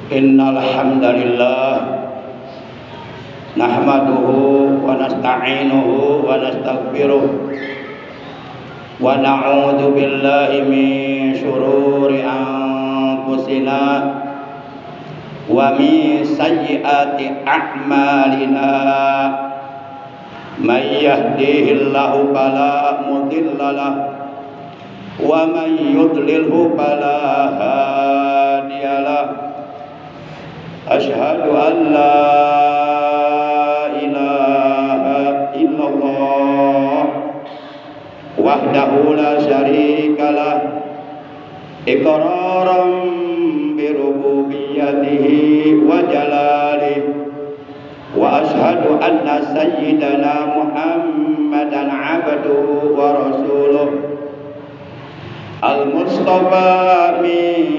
Innal hamdalillah nahmaduhu wa nasta'inuhu wa nastaghfiruh wa na'udzu billahi min shururi anfusina wa min sayyiati a'malina may yahdihillahu fala mudilla lahu wa man yudlilhu fala hadiya lahu. Asyhadu an la ilaha illallah wahdahu la syarika lah iqraran bi rububiyyatihi wa jalalihi wa asyhadu anna sayyidana Muhammadan abduhu wa rasuluh al-mustafa min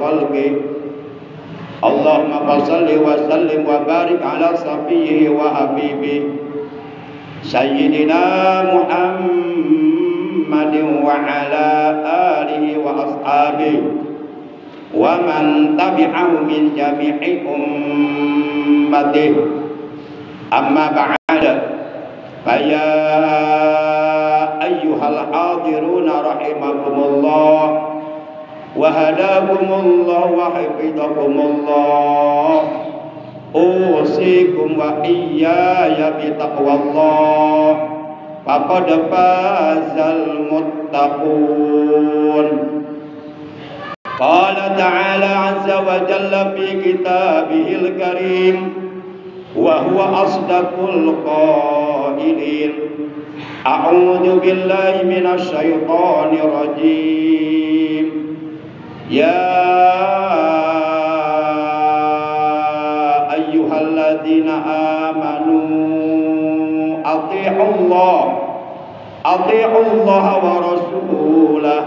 khalqi. Allahumma shalli wa sallim wa barik ala safiyhi wa habibi sayyidina Muhammadin wa ala alihi wa ashabihi wa man tabi'ahu min jami'i ummatihi. Amma ba'da, fa ya ayyuhal hadiruna rahimakumullah wa hadakumullah wa hafizakumullah. Usikum wa iyaya bitaqwallah. faqad fazal muttaqun. Qala ta'ala azza wa jalla fi kitabihil karim wa huwa asdaqul qailin. A'udzu billahi minasy syaithanir rajim. Ya ayyuhalladzina amanu atii'ullaha wa rasulah.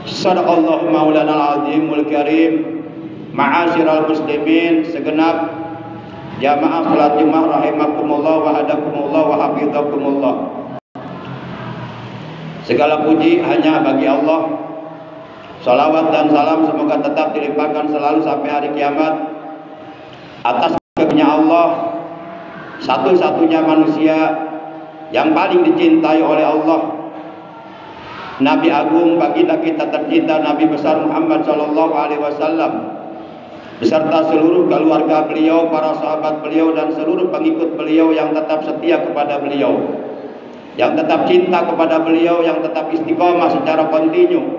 Sadaqallahu maulana al-azimul karim. Ma'asyiral muslimin, segenap jamaah salat Jumat rahimakumullah wa hadakumullah wa hafizakumullah. Segala puji hanya bagi Allah. Salawat dan salam semoga tetap dilimpahkan selalu sampai hari kiamat atas karunia Allah, satu-satunya manusia yang paling dicintai oleh Allah, Nabi Agung baginda kita tercinta Nabi besar Muhammad sallallahu alaihi wasallam beserta seluruh keluarga beliau, para sahabat beliau dan seluruh pengikut beliau yang tetap setia kepada beliau, yang tetap cinta kepada beliau, yang tetap istiqomah secara kontinu,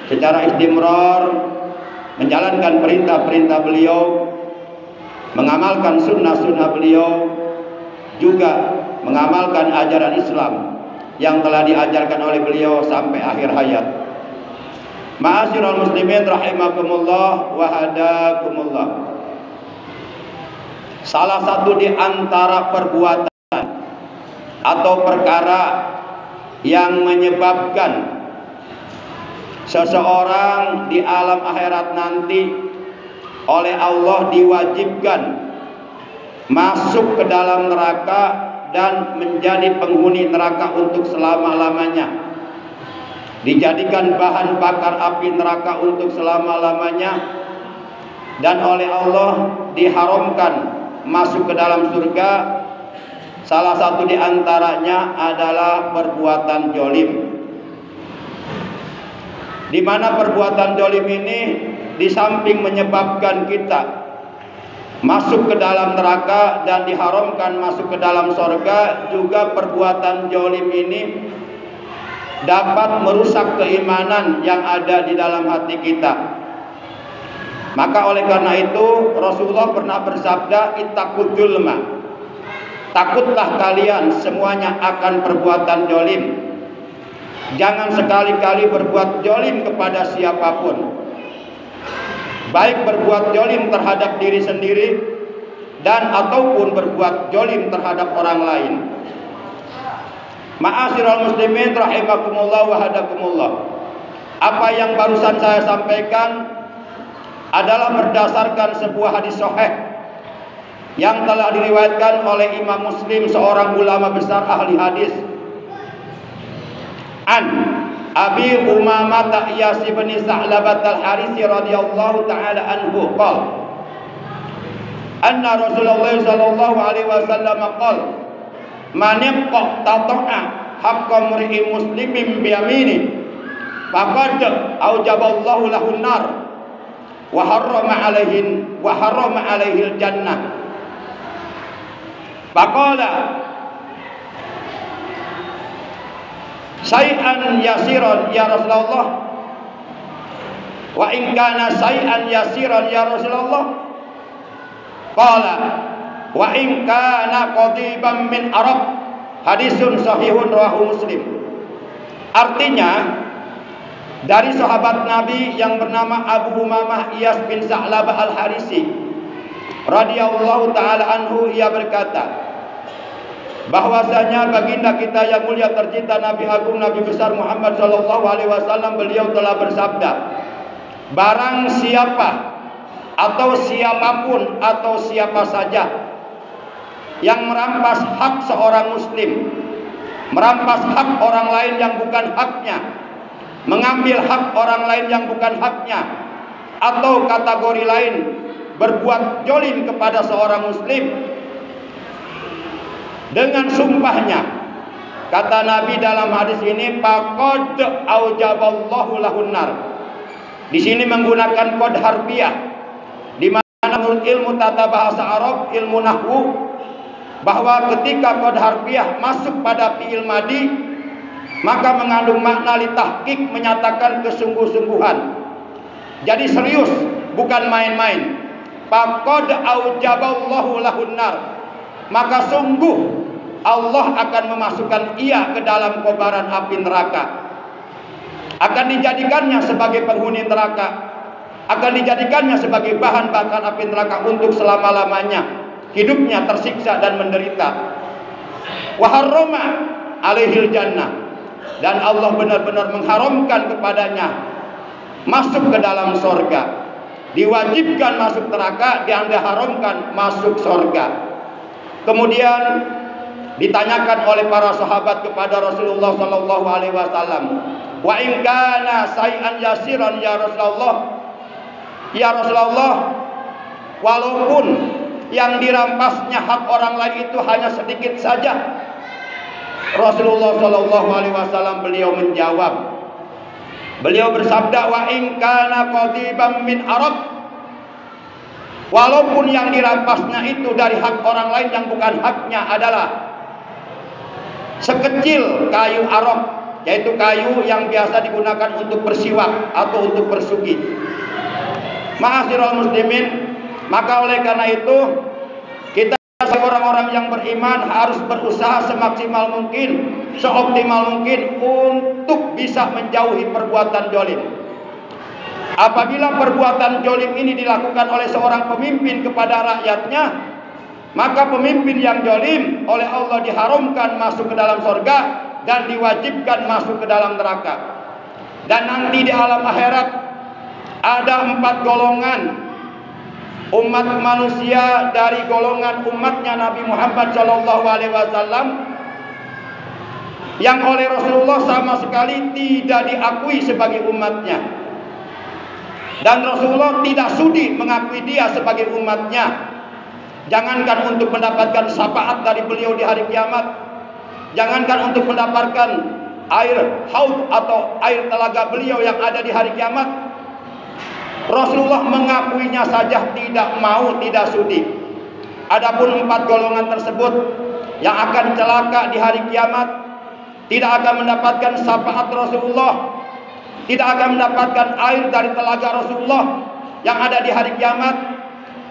secara istimrar menjalankan perintah-perintah beliau, mengamalkan sunnah-sunnah beliau, juga mengamalkan ajaran Islam yang telah diajarkan oleh beliau sampai akhir hayat. Ma'asyiral muslimin rahimakumullah wa hadakumullah. Salah satu di antara perbuatan atau perkara yang menyebabkan seseorang di alam akhirat nanti oleh Allah diwajibkan masuk ke dalam neraka dan menjadi penghuni neraka untuk selama-lamanya, dijadikan bahan bakar api neraka untuk selama-lamanya, dan oleh Allah diharamkan masuk ke dalam surga. Salah satu di antaranya adalah perbuatan jolim, di mana perbuatan jolim ini di samping menyebabkan kita masuk ke dalam neraka dan diharamkan masuk ke dalam sorga, juga perbuatan jolim ini dapat merusak keimanan yang ada di dalam hati kita. Maka oleh karena itu Rasulullah pernah bersabda, ittaqud dzulma, takutlah kalian semuanya akan perbuatan jolim. Jangan sekali-kali berbuat jolim kepada siapapun, baik berbuat jolim terhadap diri sendiri dan ataupun berbuat jolim terhadap orang lain. Ma'asyiral muslimin rahimakumullah wa hadakumullah. Apa yang barusan saya sampaikan adalah berdasarkan sebuah hadis sahih yang telah diriwayatkan oleh Imam Muslim, seorang ulama besar ahli hadis. Abi Umamah Iyas bin Sa'labah al-Harisi radhiyallahu taala anhu qala anna Rasulullah sallallahu alaihi wasallam qala man yaqtata'a haqqa mar'i muslimin bi yamini faqad aujaballahu lahu an-nar wa harrama alaihi al-jannah. Faqala syai'an yasiran ya Rasulullah, wa in kana syai'an yasiran ya Rasulullah. Qala wa in kana qadiban min arab. Hadisun sahihun rawahu Muslim. Artinya, dari sahabat Nabi yang bernama Abu Umamah Iyas bin Sa'labah al-Harisi radhiyallahu taala anhu, ia berkata bahwasanya baginda kita yang mulia tercinta Nabi Agung Nabi besar Muhammad sallallahu alaihi wasallam, beliau telah bersabda, barang siapa atau siapapun atau siapa saja yang merampas hak seorang muslim, merampas hak orang lain yang bukan haknya, mengambil hak orang lain yang bukan haknya, atau kategori lain berbuat jolim kepada seorang muslim dengan sumpahnya, kata Nabi dalam hadis ini, faqad aujaballahu lahun nar. Di sini menggunakan kod harfiah, di mana menurut ilmu tata bahasa Arab, ilmu nahwu, bahwa ketika qad harfiah masuk pada fi'il madi, maka mengandung makna litahqiq, menyatakan kesungguh-sungguhan. Jadi serius, bukan main-main. Faqad aujaballahu lahun nar, maka sungguh Allah akan memasukkan ia ke dalam kobaran api neraka. Akan dijadikannya sebagai penghuni neraka, akan dijadikannya sebagai bahan bakar api neraka untuk selama-lamanya. Hidupnya tersiksa dan menderita. Wa harrama alaihil jannah, dan Allah benar-benar mengharamkan kepadanya masuk ke dalam sorga. Diwajibkan masuk neraka, dan diharamkan masuk sorga. Kemudian ditanyakan oleh para sahabat kepada Rasulullah sallallahu alaihi wasallam, wa in kana say'an yasiran ya Rasulullah, ya Rasulullah, walaupun yang dirampasnya hak orang lain itu hanya sedikit saja. Rasulullah sallallahu alaihi wasallam beliau menjawab, beliau bersabda, wa in kana qadiban min arad, walaupun yang dirampasnya itu dari hak orang lain yang bukan haknya adalah sekecil kayu arok, yaitu kayu yang biasa digunakan untuk bersiwak atau untuk bersugi. Ma'asyiral muslimin, maka oleh karena itu kita sebagai orang-orang yang beriman harus berusaha semaksimal mungkin, seoptimal mungkin untuk bisa menjauhi perbuatan zalim. Apabila perbuatan zalim ini dilakukan oleh seorang pemimpin kepada rakyatnya, maka pemimpin yang zalim oleh Allah diharamkan masuk ke dalam surga dan diwajibkan masuk ke dalam neraka. Dan nanti di alam akhirat ada 4 golongan umat manusia dari golongan umatnya Nabi Muhammad SAW yang oleh Rasulullah sama sekali tidak diakui sebagai umatnya, dan Rasulullah tidak sudi mengakui dia sebagai umatnya. Jangankan untuk mendapatkan syafaat dari beliau di hari kiamat, jangankan untuk mendapatkan air haud atau air telaga beliau yang ada di hari kiamat, Rasulullah mengakuinya saja tidak mau, tidak sudi. Adapun 4 golongan tersebut yang akan celaka di hari kiamat, tidak akan mendapatkan syafaat Rasulullah, tidak akan mendapatkan air dari telaga Rasulullah yang ada di hari kiamat,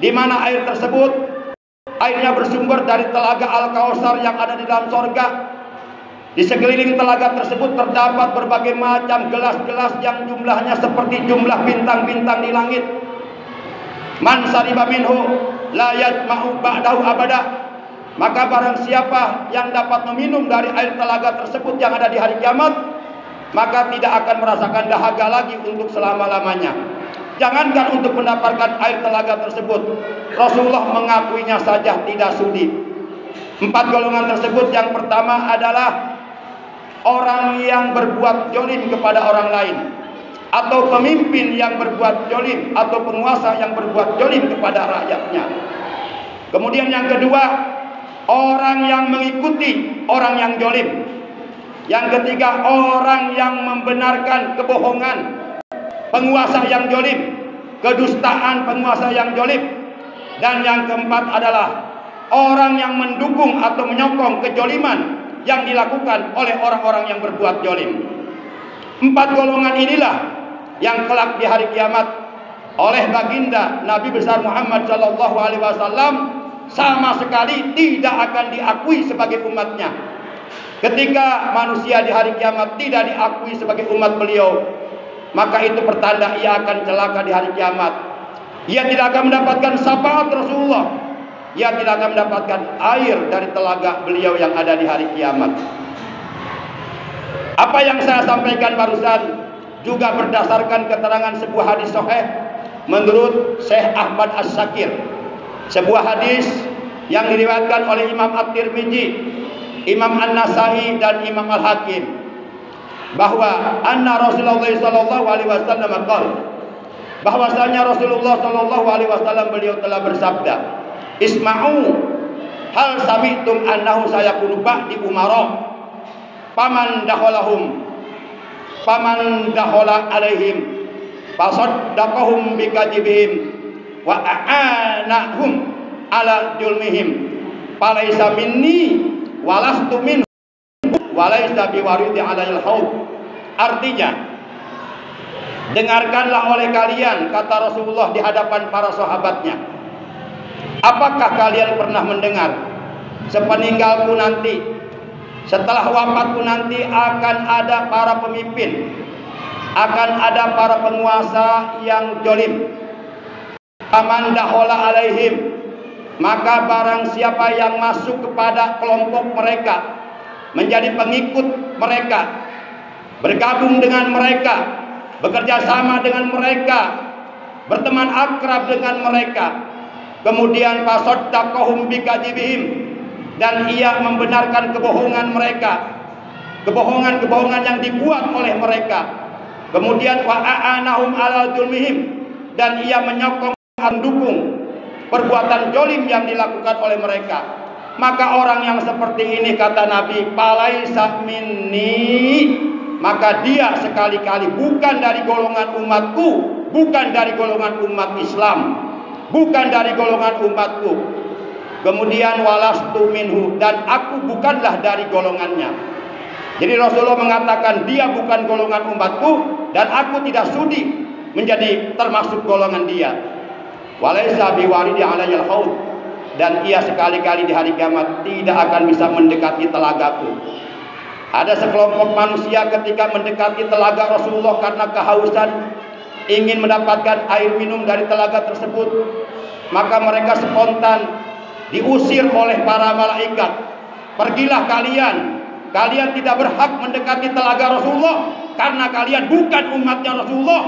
di mana air tersebut airnya bersumber dari telaga Al-Kautsar yang ada di dalam sorga. Di sekeliling telaga tersebut terdapat berbagai macam gelas-gelas yang jumlahnya seperti jumlah bintang-bintang di langit. Man sariba minhu la yajma'u ba'dahu abada, maka barang siapa yang dapat meminum dari air telaga tersebut yang ada di hari kiamat, maka tidak akan merasakan dahaga lagi untuk selama-lamanya. Jangankan untuk mendapatkan air telaga tersebut, Rasulullah mengakuinya saja tidak sudi. 4 golongan tersebut, yang pertama adalah orang yang berbuat zalim kepada orang lain, atau pemimpin yang berbuat zalim, atau penguasa yang berbuat zalim kepada rakyatnya. Kemudian yang kedua, orang yang mengikuti orang yang zalim. Yang ketiga, orang yang membenarkan kebohongan penguasa yang zalim, kedustaan penguasa yang zalim. Dan yang keempat adalah orang yang mendukung atau menyokong kezaliman yang dilakukan oleh orang-orang yang berbuat zalim. 4 golongan inilah yang kelak di hari kiamat oleh baginda Nabi besar Muhammad sallallahu alaihi wasallam sama sekali tidak akan diakui sebagai umatnya. Ketika manusia di hari kiamat tidak diakui sebagai umat beliau, maka itu pertanda ia akan celaka di hari kiamat. Ia tidak akan mendapatkan syafaat Rasulullah, ia tidak akan mendapatkan air dari telaga beliau yang ada di hari kiamat. Apa yang saya sampaikan barusan juga berdasarkan keterangan sebuah hadis sahih menurut Syekh Ahmad As-Sakir, sebuah hadis yang diriwayatkan oleh Imam At-Tirmidzi, Imam An-Nasai dan Imam Al-Hakim, bahwa anna Rasulullah sallallahu alaihi wasallam qala, bahwasanya Rasulullah sallallahu alaihi wasallam beliau telah bersabda, isma'u hal sami'tum annahu sayakunu ba'di umara paman dakhala alaihim fasaddaqahum bikadzibihim wa a'anahum ala julmihim falaisa minni walastu minhu walaisa biwaridi alayil haud. Artinya, dengarkanlah oleh kalian, kata Rasulullah di hadapan para sahabatnya, apakah kalian pernah mendengar sepeninggalku nanti, setelah wafatku nanti akan ada para pemimpin, akan ada para penguasa yang zalim. Faman dakhala alaihim, maka barang siapa yang masuk kepada kelompok mereka, menjadi pengikut mereka, bergabung dengan mereka, bekerja sama dengan mereka, berteman akrab dengan mereka, kemudian fasaddaqahum bikadzibihim, dan ia membenarkan kebohongan mereka, kebohongan-kebohongan yang dibuat oleh mereka, kemudian wa a'anahum ala dzulmihim, dan ia menyokong, mendukung perbuatan zalim yang dilakukan oleh mereka, maka orang yang seperti ini, kata Nabi, falaisa minni, maka dia sekali-kali bukan dari golongan umatku, bukan dari golongan umat Islam, bukan dari golongan umatku. Kemudian walastu minhu, dan aku bukanlah dari golongannya. Jadi Rasulullah mengatakan dia bukan golongan umatku dan aku tidak sudi menjadi termasuk golongan dia. Walaisa biwaridi alayil haud, dan ia sekali-kali di hari kiamat tidak akan bisa mendekati telagaku. Ada sekelompok manusia ketika mendekati telaga Rasulullah karena kehausan, ingin mendapatkan air minum dari telaga tersebut, maka mereka spontan diusir oleh para malaikat. Pergilah kalian, kalian tidak berhak mendekati telaga Rasulullah karena kalian bukan umatnya Rasulullah.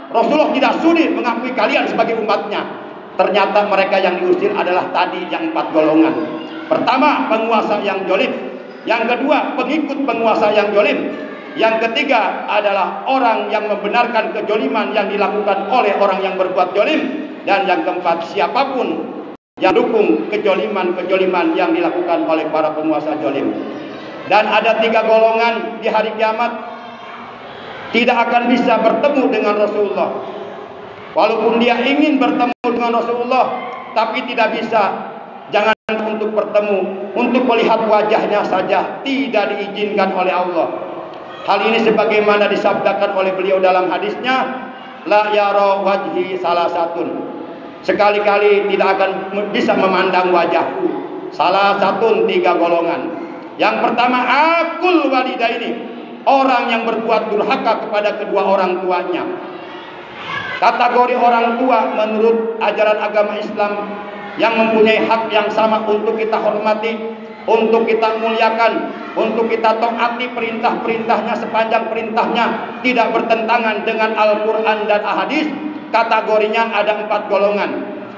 Rasulullah tidak sudi mengakui kalian sebagai umatnya. Ternyata mereka yang diusir adalah tadi yang 4 golongan. Pertama, penguasa yang zalim. Yang kedua, pengikut penguasa yang zalim. Yang ketiga adalah orang yang membenarkan kezaliman yang dilakukan oleh orang yang berbuat zalim. Dan yang keempat, siapapun yang dukung kezaliman yang dilakukan oleh para penguasa zalim. Dan ada 3 golongan di hari kiamat tidak akan bisa bertemu dengan Rasulullah. Walaupun dia ingin bertemu dengan Rasulullah, tapi tidak bisa. Jangan untuk bertemu, untuk melihat wajahnya saja tidak diizinkan oleh Allah. Hal ini sebagaimana disabdakan oleh beliau dalam hadisnya, la yara wajhi salasatun, sekali-kali tidak akan bisa memandang wajahku. Salah satu 3 golongan. Yang pertama, akul walidaini, orang yang berbuat durhaka kepada kedua orang tuanya. Kategori orang tua menurut ajaran agama Islam yang mempunyai hak yang sama untuk kita hormati, untuk kita muliakan, untuk kita taati perintah-perintahnya sepanjang perintahnya tidak bertentangan dengan Al-Quran dan Ahadis. Kategorinya ada 4 golongan.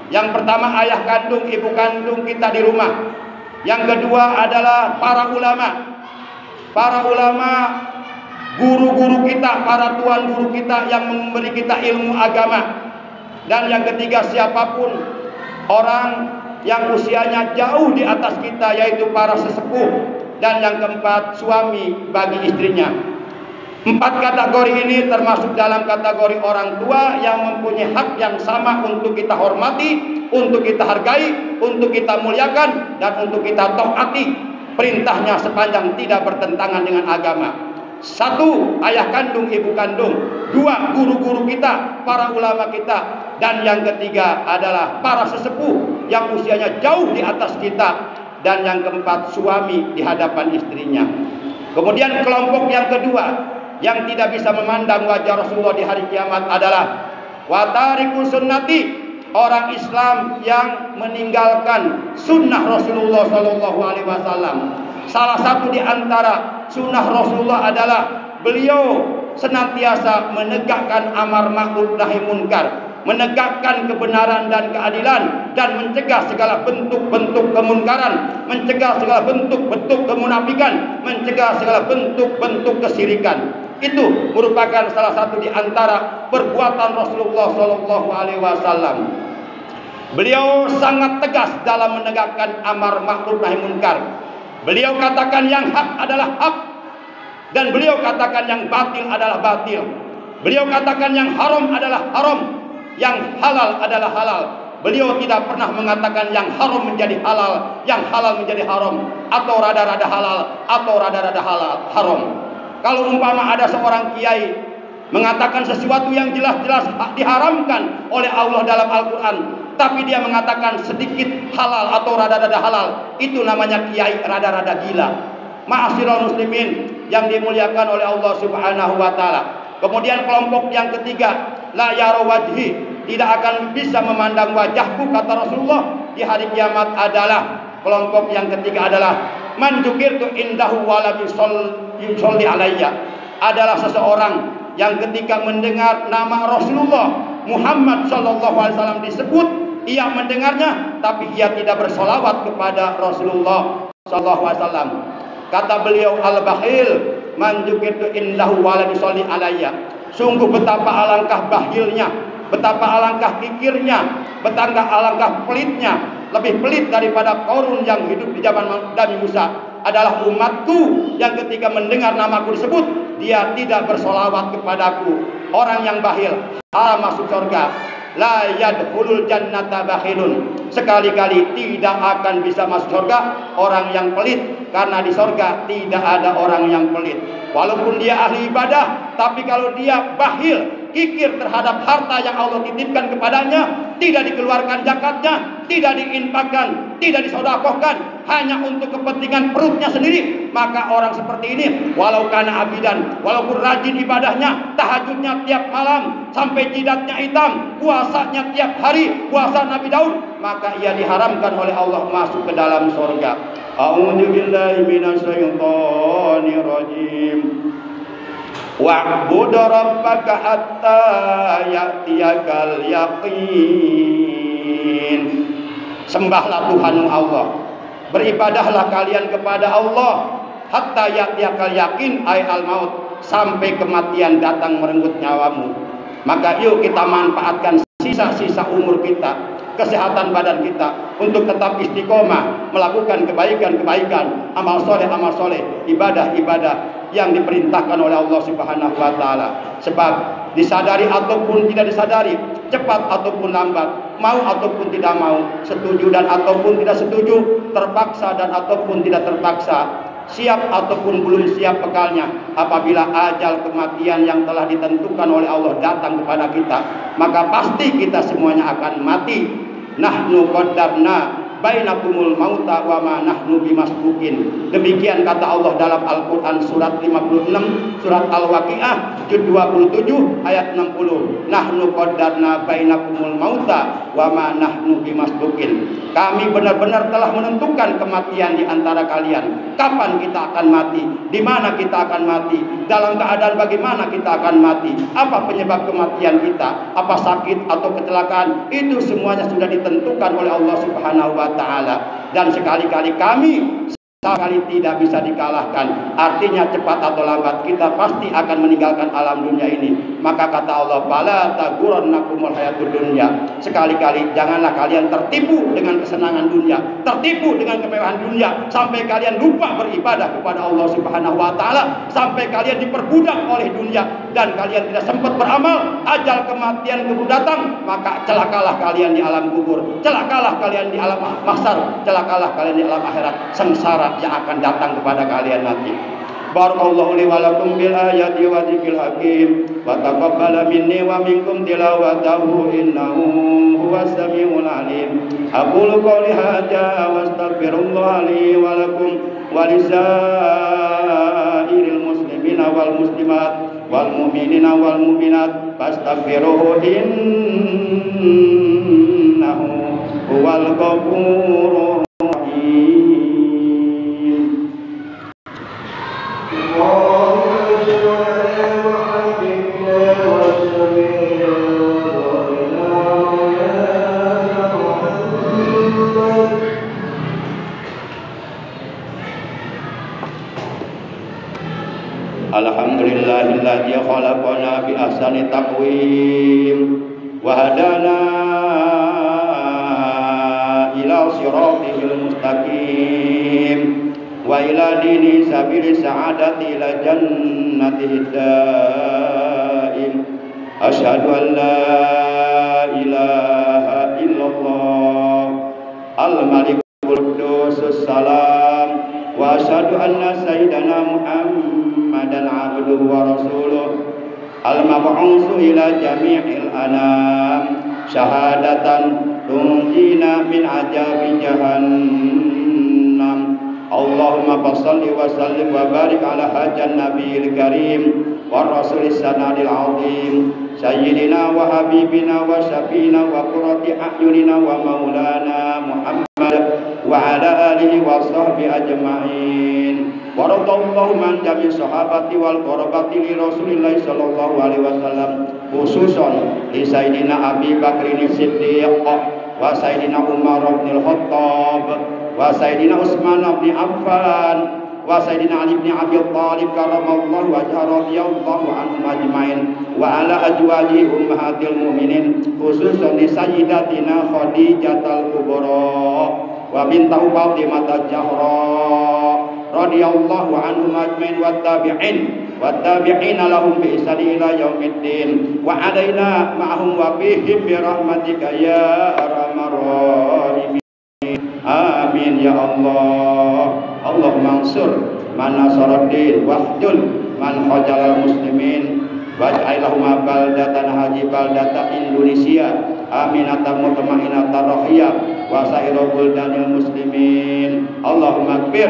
Yang pertama, ayah kandung, ibu kandung kita di rumah. Yang kedua adalah para ulama. Para ulama, guru-guru kita, para tuan guru kita yang memberi kita ilmu agama. Dan yang ketiga, siapapun orang yang usianya jauh di atas kita, yaitu para sesepuh. Dan yang keempat, suami bagi istrinya. 4 kategori ini termasuk dalam kategori orang tua yang mempunyai hak yang sama untuk kita hormati, untuk kita hargai, untuk kita muliakan, dan untuk kita taati perintahnya sepanjang tidak bertentangan dengan agama. 1, ayah kandung, ibu kandung. 2, guru-guru kita, para ulama kita. Dan yang ketiga adalah para sesepuh yang usianya jauh di atas kita. Dan yang keempat, suami di hadapan istrinya. Kemudian kelompok yang kedua yang tidak bisa memandang wajah Rasulullah di hari kiamat adalah watariku sunnati, orang Islam yang meninggalkan sunnah Rasulullah SAW. Salah satu di antara sunnah Rasulullah adalah beliau senantiasa menegakkan amar ma'ruf nahi munkar, menegakkan kebenaran dan keadilan, dan mencegah segala bentuk-bentuk kemunkaran, mencegah segala bentuk-bentuk kemunafikan, mencegah segala bentuk-bentuk kesyirikan. Itu merupakan salah satu di antara perbuatan Rasulullah SAW. Beliau sangat tegas dalam menegakkan amar ma'ruf nahi munkar. Beliau katakan yang hak adalah hak, dan beliau katakan yang batil adalah batil. Beliau katakan yang haram adalah haram, yang halal adalah halal. Beliau tidak pernah mengatakan yang haram menjadi halal, yang halal menjadi haram, atau rada-rada halal, atau rada-rada haram. Kalau umpama ada seorang kiai mengatakan sesuatu yang jelas-jelas diharamkan oleh Allah dalam Al-Quran, tapi dia mengatakan sedikit halal atau rada-rada halal, itu namanya kiai rada-rada gila. Ma'asyiral muslimin yang dimuliakan oleh Allah Subhanahu wa taala. Kemudian kelompok yang ketiga, la yara wajhi, tidak akan bisa memandang wajahku, kata Rasulullah di hari kiamat adalah kelompok yang ketiga adalah man dzukirtu indahu wa lam yusalli alayya, adalah seseorang yang ketika mendengar nama Rasulullah Muhammad sallallahu alaihi wasallam disebut, ia mendengarnya tapi ia tidak bersolawat kepada Rasulullah sallallahu alaihi wasallam. Kata beliau, al-bakhil man dzukirtu indahu wa lam yusalli alayya. Sungguh betapa alangkah bakhilnya, betapa alangkah kikirnya, betapa alangkah pelitnya, lebih pelit daripada Qarun yang hidup di zaman Nabi Musa, adalah umatku yang ketika mendengar namaku disebut, dia tidak bersolawat kepadaku. Orang yang bakhil haram masuk surga. La yadkhulul jannata bakhilun, sekali-kali tidak akan bisa masuk surga orang yang pelit, karena di surga tidak ada orang yang pelit. Walaupun dia ahli ibadah, tapi kalau dia bakhil, kikir terhadap harta yang Allah titipkan kepadanya, tidak dikeluarkan zakatnya, tidak diinfakkan, tidak disedekahkan, hanya untuk kepentingan perutnya sendiri, maka orang seperti ini walau kana abidan, walaupun rajin ibadahnya, tahajudnya tiap malam sampai jidatnya hitam, puasanya tiap hari, puasa Nabi Daud, maka ia diharamkan oleh Allah masuk ke dalam surga. A'udzubillahi minasyaitonir rajim. Wa'bud rabbaka hatta ya'tiyakal yaqin. Sembahlah Tuhanmu Allah, beribadahlah kalian kepada Allah hatta ya'tiyakal yaqin, ay al-maut, sampai kematian datang merenggut nyawamu. Maka yuk kita manfaatkan sisa-sisa umur kita, kesehatan badan kita, untuk tetap istiqomah melakukan kebaikan-kebaikan, amal soleh, ibadah-ibadah yang diperintahkan oleh Allah Subhanahu wa taala. Sebab disadari ataupun tidak disadari, cepat ataupun lambat, mau ataupun tidak mau, setuju dan ataupun tidak setuju, terpaksa dan ataupun tidak terpaksa, siap ataupun belum siap bekalnya, apabila ajal kematian yang telah ditentukan oleh Allah datang kepada kita, maka pasti kita semuanya akan mati. Nahnu qaddarna bainakumul mauta wa ma nahnu bimasbuqin. Demikian kata Allah dalam Al-Qur'an surat 56, surat Al-Waqiah juz 27 ayat 60. Nahnu qaddarna bainakumul mauta wa ma nahnu bimasbuqin. Kami benar-benar telah menentukan kematian di antara kalian. Kapan kita akan mati? Di mana kita akan mati? Dalam keadaan bagaimana kita akan mati? Apa penyebab kematian kita? Apa sakit atau kecelakaan? Itu semuanya sudah ditentukan oleh Allah Subhanahu wa taala, dan sekali-kali kami sekali tidak bisa dikalahkan. Artinya cepat atau lambat kita pasti akan meninggalkan alam dunia ini. Maka kata Allah, fala taghurrannakumul hayatud dunya. Sekali-kali janganlah kalian tertipu dengan kesenangan dunia, tertipu dengan kemewahan dunia, sampai kalian lupa beribadah kepada Allah Subhanahu wa taala, sampai kalian diperbudak oleh dunia dan kalian tidak sempat beramal. Ajal kematian keburu datang, maka celakalah kalian di alam kubur, celakalah kalian di alam mahsyar, celakalah kalian di alam akhirat, sengsara yang akan datang kepada kalian nanti. Barakallahu li wa lakum bil ayati wa dzikril hakim wa taqabbala minni wa minkum tilawatahu innahu huwas samiul alim. Aqulu qouli hadza wa astaghfirullah li wa lakum wa lisairil muslimina wal muslimat wal mu'minina wal mu'minat fastaghfiruhu innahu huwal ghafurur rahim. Alhamdulillahilladzi khalaqana bi ahsani taqwim wa hadana ila siratil mustaqim wa ila dini sabili sa'adati ila jannati daim. Asyhadu an la ilaha illallah al-malikul quddus salam, wa asyhadu anna sayyidana Muhammadan abduhu wa rasuluh al-mab'utsu ila jami'il anam syahadatan tunjina min ajabi jahannam. Allahumma salli wa sallim wa barik ala hajan nabiyil karim wa rasulis sanadil azim sayyidina wa habibina wa syafiina wa qurrati a'yunina wa maulana Muhammad wa ala alihi wa sahbihi ajma'in. Wa radallahu man jami sahabati wal qarabati li Rasulillah sallallahu alaihi wasallam, khususan li sayyidina Abi Bakrin Siddiq wa sayyidina Umar bin Khattab wa sayyidina Utsman bin Affan wa sayyidina Ali bin Abi Thalib karramallahu wajhahu radhiyallahu anhum ajmain wa ala azwajihi ummahatil mu'minin, khususan li sayyidatina Khadijatul Kubra wa bintu Fatimah Zahra radhiyallahu anhum ajmain wa tabi'ina lahum bi ihsan ila yaumiddin wa alaina ma'hum wa bihim bi rahmatika ya arhamar rahimin. Amin ya Allah. Allahumma ansur man nasaraddin wahdul man khajalal muslimin waj'alhum baldatan haji baldata Indonesia aminatan mutmainnatan rahiyah wa sairul buldanil muslimin. Allahumma ighfir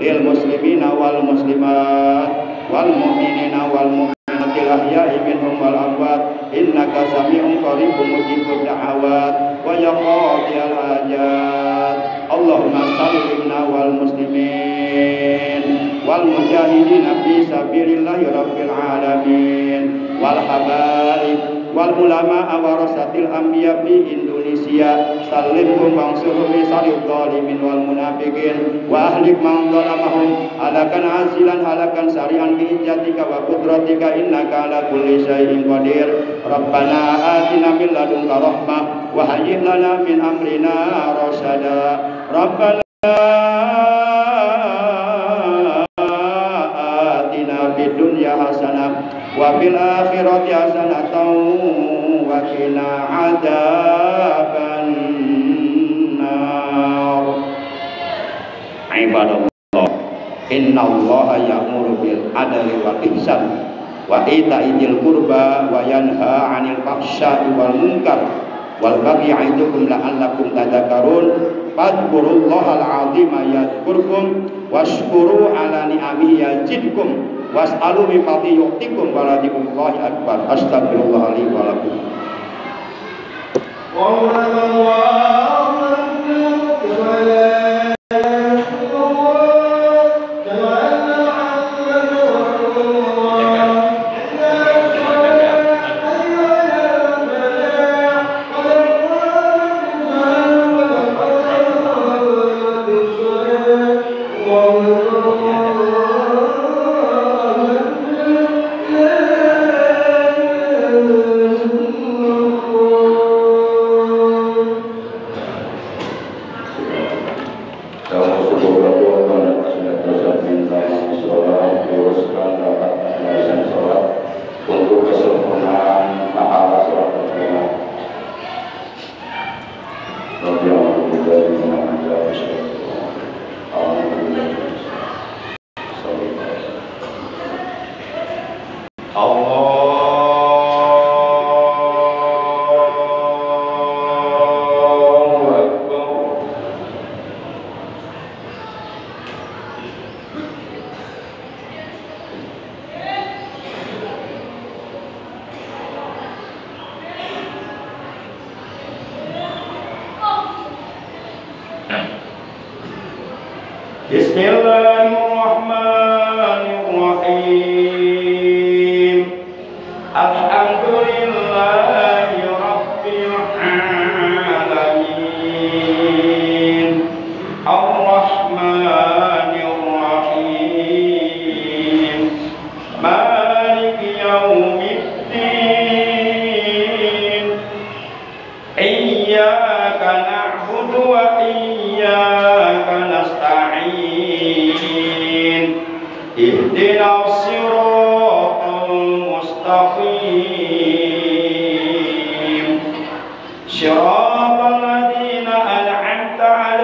lil muslimina wal muslimat wal mu'minina wal mu'minatil ahya'i minhum wal amwat innaka sami'un qaribun mujibud da'awat wa ya qadiyal hajat. Allahumma sallimna wal muslimin wal mujahidina fi sabilillahi rabbil alamin wal habaib wal ulama warasatil anbiya fi Indonesia sallimhum wangsurhum li saril zalimin wal munafiqin wa ahlik man zalamahum halakan azilan halakan sari'an bi ijjatika wa qudratika innaka ala kulli syai'in qadir. Rabbana atina min ladunka rahmah wa hayyi' lana min amrina rasyada. Rabbana atina fid dunya hasanah wa fil akhirati hasanatan wa qina adzaban nar. Ibadallah, innallaha ya'muru bil adli wal ihsan wa ita'i dzil qurba wa yanha 'anil fahsya'i wal munkar wal baghi ya'idukum la'allakum tadhakkarun. Fadhkurullahal 'azima yadhkurkum washkuru 'ala ni'amihi yazidkum was'alu min fadli yu'tikum waladzikullahi akbar. Astagfirullah li wa lakum. Bismillahirrahmanirrahim. Alhamdulillahi rabbil alamin. Ar-Rahmanir Rahim. Maliki yaumiddin. Iyyaka na'budu wa iyyaka nasta'in. Ihdinas siratal mustaqim. Shiratal ladzina an'amta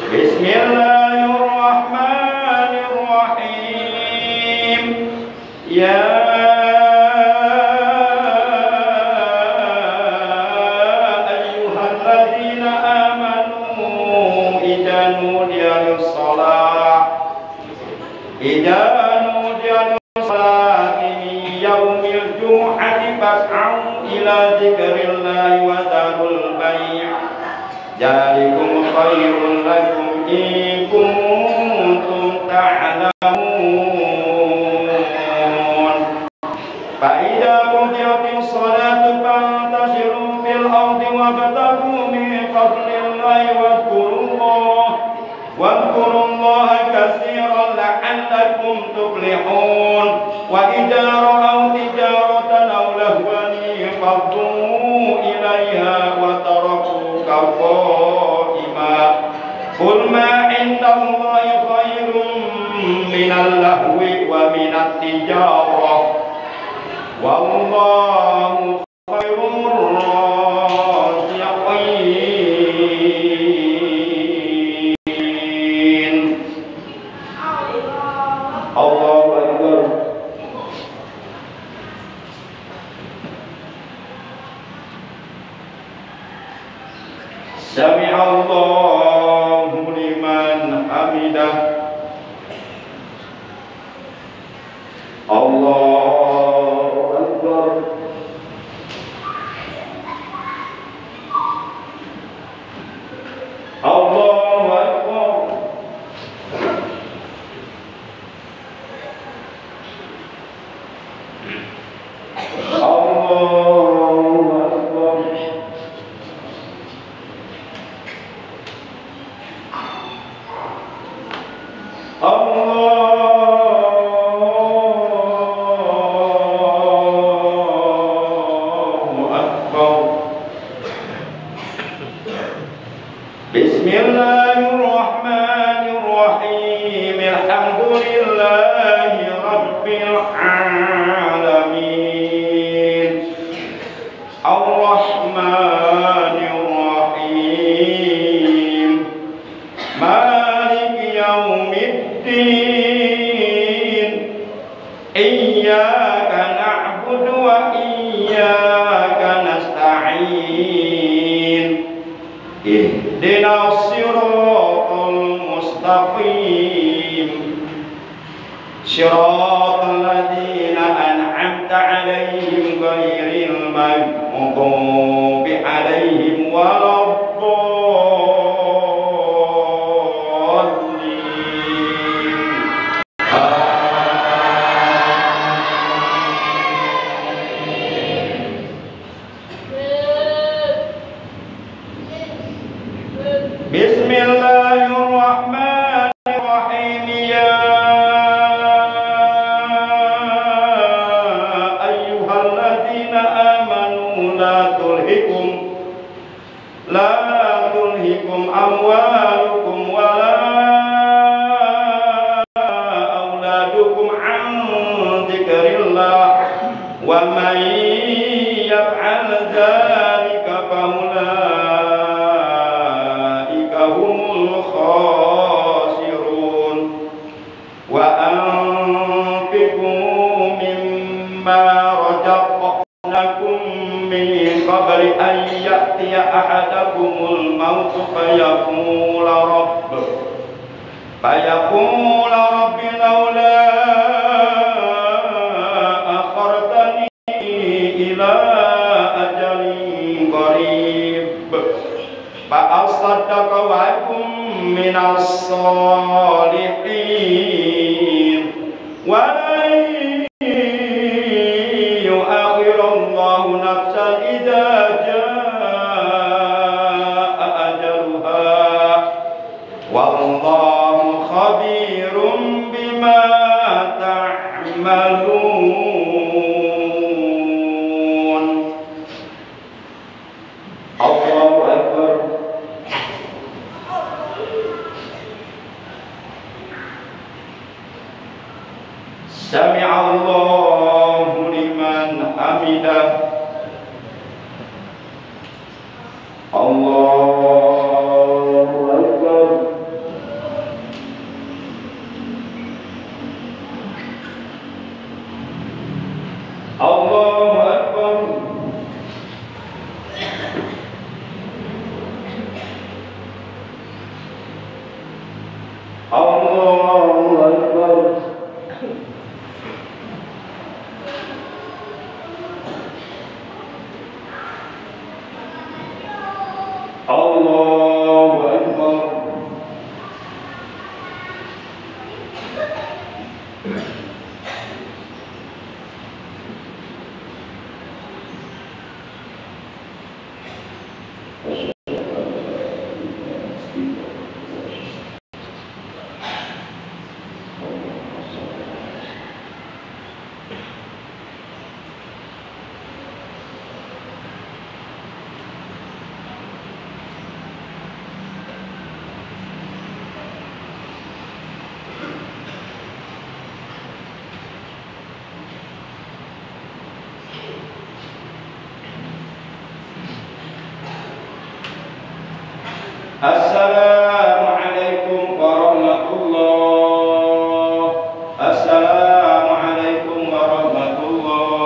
Bismillahirrahmanirrahim. Ya ayyuhalladzina amanu idza nudiya lis-salati min yaumil jumu'ati fas'au ila dzikrillahi wa dharul bai'. Dzalikum khairul lakum in kuntum ta'lamun. Fa idza qudiyatis salatu fantashiru fil ardi wabtaghu min fadlillahi wadhkurullaha katsiran la'allakum tuflihun. Wa idza ra'aw tijaratan aw lahwan faddu ilaiha wa tarakuka qa'ima. Qul ma 'indallahi khairun minal lahwi wa minat tijarah. Wallahu khairur raziqin. Allahu Akbar. Sami'allahu liman hamidah. Allahu Akbar. Allahu Akbar. Allahu Akbar. Allahu Akbar. Bismillahirrahmanirrahim. Alhamdulillahi rabbil alamin. Ar-Rahmanir Rahim. Maliki yaumiddin. Iyyaka na'budu wa iyyaka nasta'in. Ihdinas siratal mustaqim. Siratal ladzina an'amta 'alaihim ghairil maghdubi 'alaihim waladdallin. Bismillahirrahmanirrahim. Ya ayyuhalladzina amanu la tulhikum amwalukum wala auladukum an dzikrillah wa man yaf'al dzalika faulaika humul khasirun. Wa anfiqu mimma razaqnakum min qabli an ya'tiya ahadakumul mautu fayaqula rabbi laula akhartani ila ajalin qarib fa asaddaqa wa akum minas salihin. Wa yu'akhirullahu nafsan idza jaa ajaluha. Wallahu khabirum bima ta'malun. Allahu Akbar. Sami'allahu liman hamidah. Allahu Akbar. Assalamualaikum warahmatullah. Assalamualaikum warahmatullah.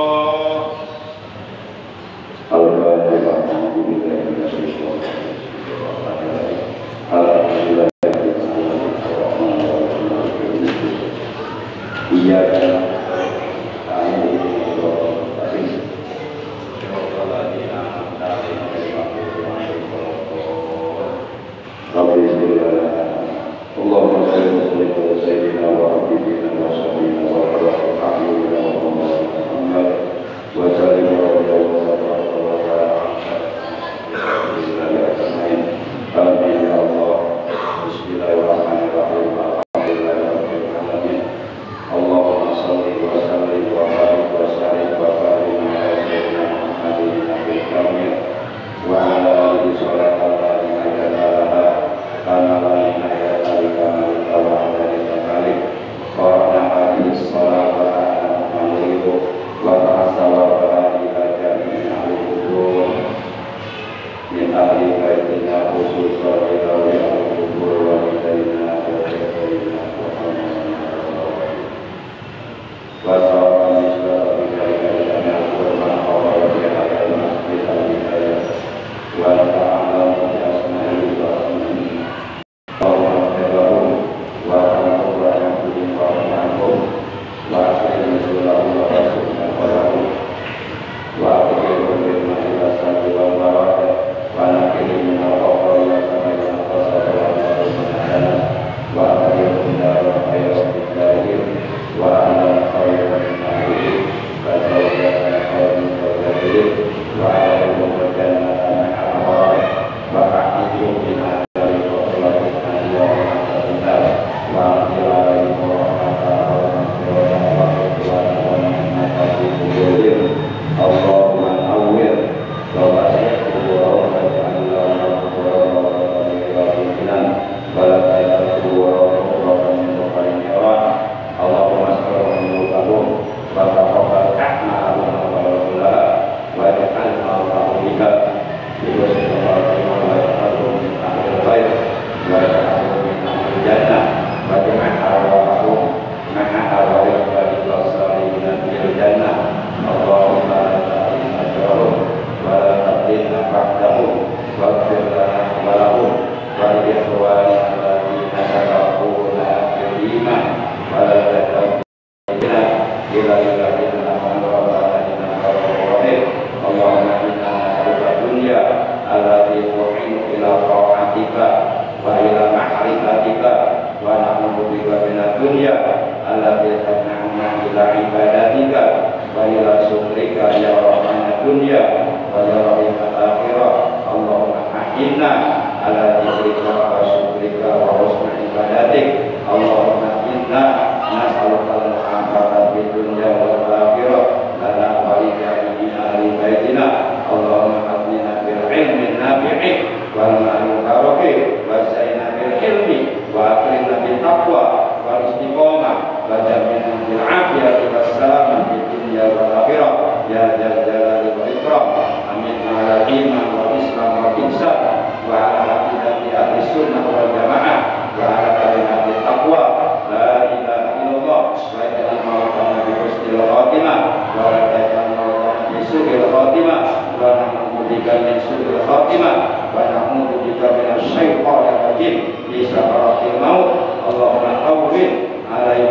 Allahumma awwil alaihi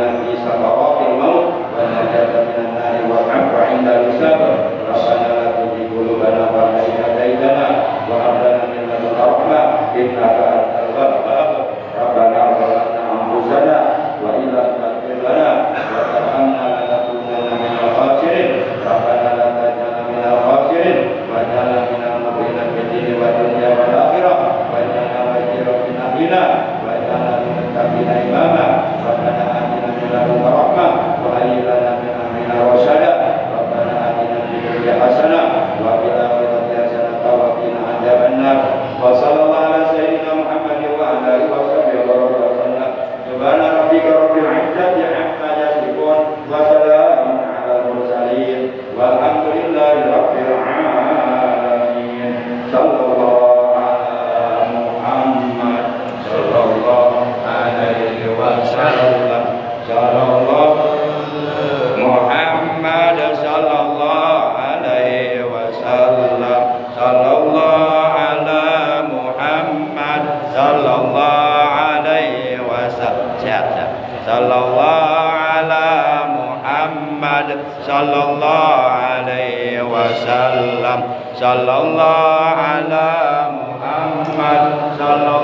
Wa sallallahu ala sayyidina Muhammadin wa ala alihi wa sahbihi wa sallam. Subhana rabbika rabbil izzati amma yasifun wa salamun alal mursalin walhamdulillahi rabbil alamin. Sallallahu ala Muhammad sallallahu alaihi wasallam. Sallallahu Muhammad sallallahu alaihi wasallam. Sallallahu ala Muhammad sallallahu alaihi wasallam. Sallallahu ala Muhammad sallallahu alaihi wasallam. Sallallahu ala Muhammad sallallahu